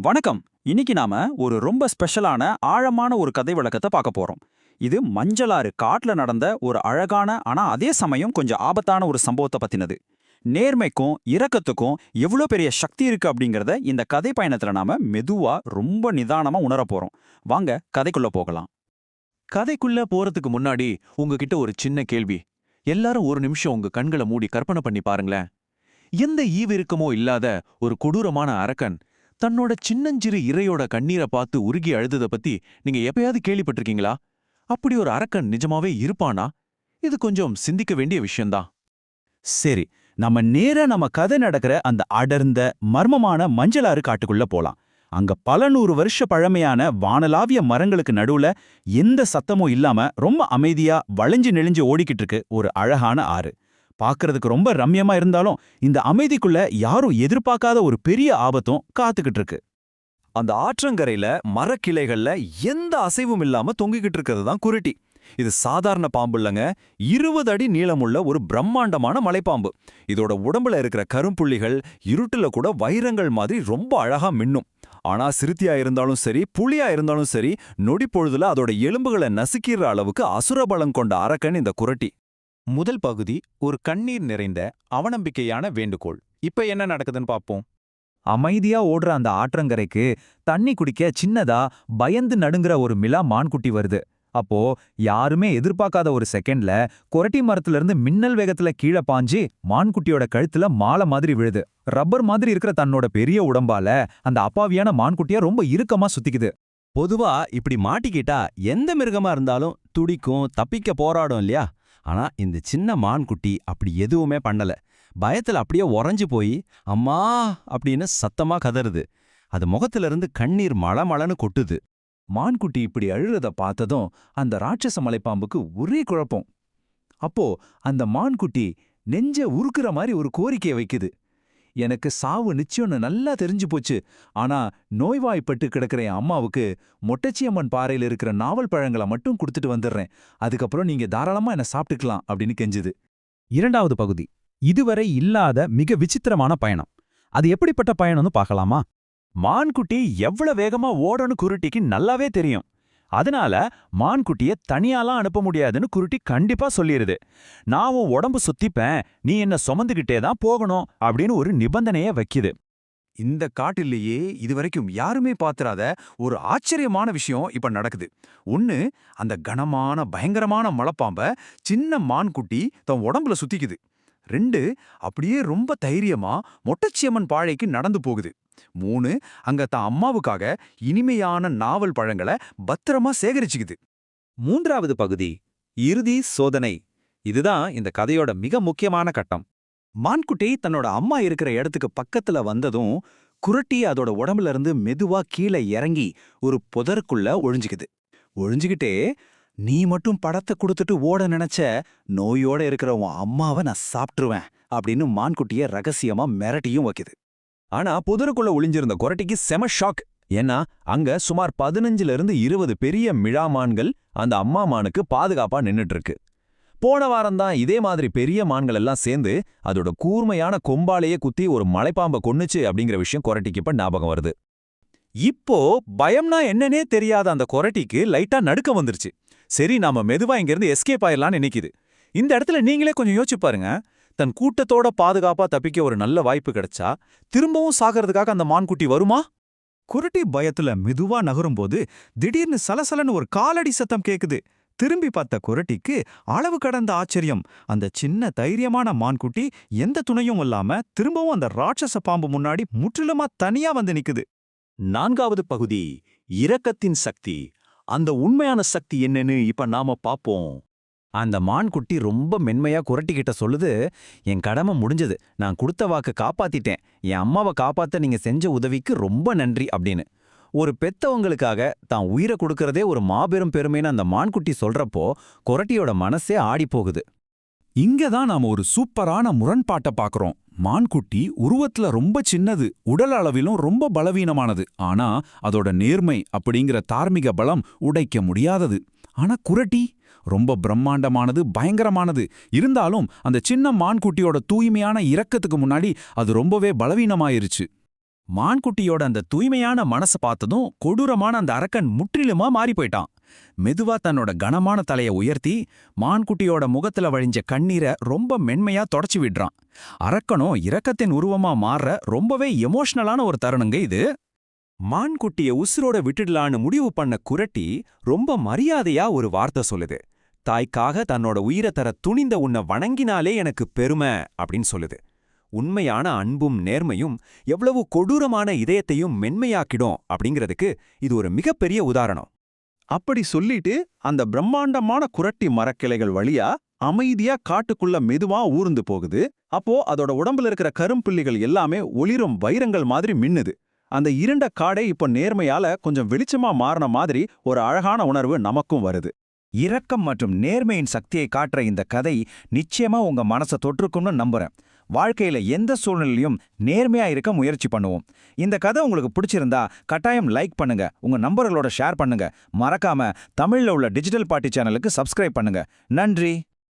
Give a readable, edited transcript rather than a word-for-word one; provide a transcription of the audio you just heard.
வணக்கம். இன்னைக்கு நாம ஒரு ரொம்ப ஸ்பெஷலான ஆழமான ஒரு கதை விளக்கத்தை பார்க்க போறோம். இது மஞ்சளாறு காட்டுல நடந்த ஒரு அழகான ஆனா அதே சமயம் கொஞ்சம் ஆபத்தான ஒரு சம்பவத்தை பத்தினது. நேர்மைக்கும் இரக்கத்துக்கும் எவ்வளோ பெரிய சக்தி இருக்கு அப்படிங்கறத இந்த கதை பயணத்துல நாம மெதுவா ரொம்ப நிதானமா உணரப் போறோம். வாங்க கதைக்குள்ள போகலாம். கதைக்குள்ள போறதுக்கு முன்னாடி உங்ககிட்ட ஒரு சின்ன கேள்வி. எல்லாரும் ஒரு நிமிஷம் உங்க கண்களை மூடி கற்பனை பண்ணி பாருங்களேன். எந்த ஈவிருக்கமோ இல்லாத ஒரு கொடூரமான அரக்கன் தன்னோட சின்னஞ்சிறு இரையோட கண்ணீரை பார்த்து உருகி அழுதத பத்தி நீங்க எப்பயாவது கேள்விப்பட்டிருக்கீங்களா? அப்படி ஒரு அரக்கன் நிஜமாவே இருப்பானா? இது கொஞ்சம் சிந்திக்க வேண்டிய விஷயம்தான். சரி, நம்ம கதை நடக்கிற அந்த அடர்ந்த மர்மமான மஞ்சளாறு காட்டுக்குள்ள போலாம். அங்க பல நூறு வருஷ பழமையான வானலாவிய மரங்களுக்கு நடுவுல எந்த சத்தமும் இல்லாம ரொம்ப அமைதியா வளைஞ்சு நெளிஞ்சு ஓடிக்கிட்டு இருக்கு ஒரு அழகான ஆறு. பார்க்கறதுக்கு ரொம்ப ரம்யமா இருந்தாலும் இந்த அமைதிக்குள்ள யாரும் எதிர்பார்க்காத ஒரு பெரிய ஆபத்தும் காத்துக்கிட்டு இருக்கு. அந்த ஆற்றங்கரையில மரக்கிளைகள்ல எந்த அசைவும் இல்லாம தொங்கிக்கிட்டு இருக்கிறது தான் குருட்டி. இது சாதாரண பாம்பு இல்லைங்க, 20 அடி நீளமுள்ள ஒரு பிரம்மாண்டமான மலைப்பாம்பு. இதோட உடம்புல இருக்கிற கரும்புள்ளிகள் இருட்டுல கூட வைரங்கள் மாதிரி ரொம்ப அழகா மின்னும். ஆனா சிறுத்தையா இருந்தாலும் சரி, புலியா இருந்தாலும் சரி, நொடி பொழுதுல அதோட எலும்புகளை நசுக்கிற அளவுக்கு அசுரபலம் கொண்ட அரக்கன் இந்த குரட்டி. முதல் பகுதி ஒரு கண்ணீர் நிறைந்த அவநம்பிக்கையான வேண்டுகோள். இப்ப என்ன நடக்குதுன்னு பாப்போம். அமைதியா ஓடுற அந்த ஆற்றங்கரைக்கு தண்ணி குடிக்க சின்னதா பயந்து நடுங்குற ஒரு மிலா மான்குட்டி வருது. அப்போ யாருமே எதிர்பார்க்காத ஒரு செகண்ட்ல கொரட்டி மரத்துல இருந்து மின்னல் வேகத்துல கீழே பாஞ்சு மான்குட்டியோட கழுத்துல மாலை மாதிரி விழுது. ரப்பர் மாதிரி இருக்கிற தன்னோட பெரிய உடம்பால அந்த அப்பாவியான மான்குட்டிய ரொம்ப இறுக்கமா சுத்திக்குது. பொதுவா இப்படி மாட்டிக்கிட்டா எந்த மிருகமா இருந்தாலும் துடிக்கும், தப்பிக்க போராடும் இல்லையா? ஆனா இந்த சின்ன மான்குட்டி அப்படி எதுவுமே பண்ணல. பயத்துல அப்படியே உறைஞ்சு போய் அம்மா அப்படின்னு சத்தமா கதறுது. அது முகத்துல இருந்து கண்ணீர் மளமளன்னு கொட்டுது. மான்குட்டி இப்படி அழுறத பார்த்ததும் அந்த ராட்சச மலைப்பாம்புக்கு ஒரே குழப்பம். அப்போ அந்த மான்குட்டி நெஞ்ச உருக்குற மாதிரி ஒரு கோரிக்கையை வைக்குது. எனக்கு சாவு நிச்சயம்னு நல்லா தெரிஞ்சு போச்சு. ஆனா நோய்வாய்ப்பட்டு கிடக்கிற என் அம்மாவுக்கு மொட்டச்சியம்மன் பாறையில் இருக்கிற நாவல் பழங்களை மட்டும் கொடுத்துட்டு வந்துடுறேன். அதுக்கப்புறம் நீங்க தாராளமா என்ன சாப்பிட்டுக்கலாம் அப்படின்னு கெஞ்சுது. இரண்டாவது பகுதி இதுவரை இல்லாத மிக விசித்திரமான பயணம். அது எப்படிப்பட்ட பயணம்னு பார்க்கலாமா? மான்குட்டி எவ்வளவு வேகமா ஓடணும் குருட்டிக்கு நல்லாவே தெரியும். அதனால மான்குட்டிய தனியாலாம் அனுப்ப முடியாதுன்னு குருட்டி கண்டிப்பா சொல்லிருது. நான் உன் உடம்பு சுத்திப்பேன், நீ என்ன சுமந்துகிட்டே தான் போகணும் அப்படின்னு ஒரு நிபந்தனைய வைக்குது. இந்த காட்டிலேயே இதுவரைக்கும் யாருமே பாத்திராத ஒரு ஆச்சரியமான விஷயம் இப்ப நடக்குது. ஒன்னு, அந்த கனமான பயங்கரமான மலைப்பாம்ப சின்ன மான்குட்டி தன் உடம்புல சுத்திக்குது. 2, அப்படியே ரொம்ப தைரியமா மொட்டச்சியம்மன் பாழைக்கு நடந்து போகுது. 3, அங்க தான் அம்மாவுக்காக இனிமையான நாவல் பழங்களை பத்திரமா சேகரிச்சுக்குது. மூன்றாவது பகுதி இறுதி சோதனை. இதுதான் இந்த கதையோட மிக முக்கியமான கட்டம். மான்குட்டி தன்னோட அம்மா இருக்கிற இடத்துக்கு பக்கத்துல வந்ததும் குரட்டி அதோட உடம்புல இருந்து மெதுவா கீழே இறங்கி ஒரு புதருக்குள்ள ஒழிஞ்சுகிட்டே, நீ மட்டும் படத்தை கொடுத்துட்டு ஓட நினைச்ச, நோயோட இருக்கிற உன் அம்மாவை நான் சாப்பிட்டுருவேன் அப்படின்னு மான்குட்டிய ரகசியமா மிரட்டியும் வைக்குது. ஆனா புதருக்குள்ள ஒளிஞ்சிருந்த குரட்டிக்கு செம ஷாக். ஏன்னா அங்க சுமார் 15-20 பெரிய மிழாமான்கள் அந்த அம்மா மானுக்கு பாதுகாப்பா நின்னுட்டு இருக்கு. போன வாரம்தான் இதே மாதிரி பெரிய மான்கள் எல்லாம் சேர்ந்து அதோட கூர்மையான கொம்பாலேயே குத்தி ஒரு மலைப்பாம்பை கொன்னுச்சு அப்படிங்கிற விஷயம் குரட்டிக்கு இப்ப ஞாபகம் வருது. இப்போ பயம்னா என்னன்னே தெரியாத அந்த கொரட்டிக்கு லைட்டா நடுக்கம் வந்துருச்சு. சரி, நாம மெதுவா இங்கிருந்து எஸ்கேப் ஆயிரலாம்னு நினைக்குது. இந்த இடத்துல நீங்களே கொஞ்சம் யோசிச்சு பாருங்க. தன் கூட்டத்தோட பாதுகாப்பா தப்பிக்க ஒரு நல்ல வாய்ப்பு கிடைச்சா திரும்பவும் சாகிறதுக்காக அந்த மான்குட்டி வருமா? குரட்டி பயத்துல மெதுவா நகரும்போது திடீர்னு சலசலன்னு ஒரு காலடி சத்தம் கேக்குது. திரும்பி பார்த்த குரட்டிக்கு அளவு கடந்த ஆச்சரியம். அந்த சின்ன தைரியமான மான்குட்டி எந்த துணையும் இல்லாம திரும்பவும் அந்த ராட்சச பாம்பு முன்னாடி முற்றிலுமா தனியா வந்து நிக்குது. நான்காவது பகுதி இரக்கத்தின் சக்தி. அந்த உண்மையான சக்தி என்னன்னு இப்ப நாம பாப்போம். அந்த மான்குட்டி ரொம்ப மென்மையா குரட்டிக்கிட்ட சொல்லுது, என் கடமை முடிஞ்சது, நான் கொடுத்த வாக்கு காப்பாத்திட்டேன், என் அம்மாவை காப்பாத்த நீங்க செஞ்ச உதவிக்கு ரொம்ப நன்றி அப்படின்னு. ஒரு பெத்தவங்களுக்காக தான் உயிரை கொடுக்கறதே ஒரு மாபெரும் பெருமைன்னு அந்த மான்குட்டி சொல்றப்போ கொரட்டியோட மனசே ஆடிப்போகுது. இங்கதான் நாம ஒரு சூப்பரான முரண்பாட்டை பாக்குறோம். மான்குட்டி உருவத்துல ரொம்ப சின்னது, உடல் அளவிலும் ரொம்ப பலவீனமானது. ஆனா அதோட நேர்மை அப்படிங்கிற தார்மீக பலம் உடைக்க முடியாதது. ஆனா குரட்டி ரொம்ப பிரம்மாண்டமானது, பயங்கரமானது. இருந்தாலும் அந்த சின்ன மான்குட்டியோட தூய்மையான இரக்கத்துக்கு முன்னாடி அது ரொம்பவே பலவீனமாயிருச்சு. மான்குட்டியோட அந்த தூய்மையான மனச பார்த்ததும் கொடூரமான அந்த அரக்கன் முற்றிலுமா மாறி போயிட்டான். மெதுவா தன்னோட கனமான தலைய உயர்த்தி மான்குட்டியோட முகத்துல வழிஞ்ச கண்ணீரை ரொம்ப மென்மையா தொடச்சு விடுறான். அரக்கனும் இரக்கத்தின் உருவமா மாறுற ரொம்பவே எமோஷனலான ஒரு தருணங்க இது. மான்குட்டிய உசுரோட விட்டுடலான்னு முடிவு பண்ண குரட்டி ரொம்ப மரியாதையா ஒரு வார்த்தை சொல்லுது. தாய்க்காக தன்னோட உயிரை தர துணிந்த உன்னை வணங்கினாலே எனக்கு பெருமை அப்படின்னு சொல்லுது. உண்மையான அன்பும் நேர்மையும் எவ்வளவு கொடூரமான இதயத்தையும் மென்மையாக்கிடும் அப்படிங்கிறதுக்கு இது ஒரு மிகப்பெரிய உதாரணம். அப்படி சொல்லிட்டு அந்த பிரம்மாண்டமான குரட்டி மரக்கிளைகள் வழியா அமைதியா காட்டுக்குள்ள மெதுவா ஊர்ந்து போகுது. அப்போ அதோட உடம்புல இருக்கிற கரும்புள்ளிகள் எல்லாமே ஒளிரும் வைரங்கள் மாதிரி மின்னுது. அந்த இருண்ட காடே இப்போ நேர்மையால கொஞ்சம் வெளிச்சமா மாறின மாதிரி ஒரு அழகான உணர்வு நமக்கும் வருது. இரக்கம் மற்றும் நேர்மையின் சக்தியை காட்டுற இந்த கதை நிச்சயமா உங்க மனசை தொற்றுக்கும்னு நம்புறேன். வாழ்க்கையில எந்த சூழ்நிலையும் நேர்மையா இருக்க முயற்சி பண்ணுவோம். இந்த கதை உங்களுக்கு பிடிச்சிருந்தா கட்டாயம் லைக் பண்ணுங்க, உங்க நண்பர்களோட ஷேர் பண்ணுங்க. மறக்காம தமிழ்ல உள்ள டிஜிட்டல் பார்ட்டி சேனலுக்கு சப்ஸ்கிரைப் பண்ணுங்க. நன்றி.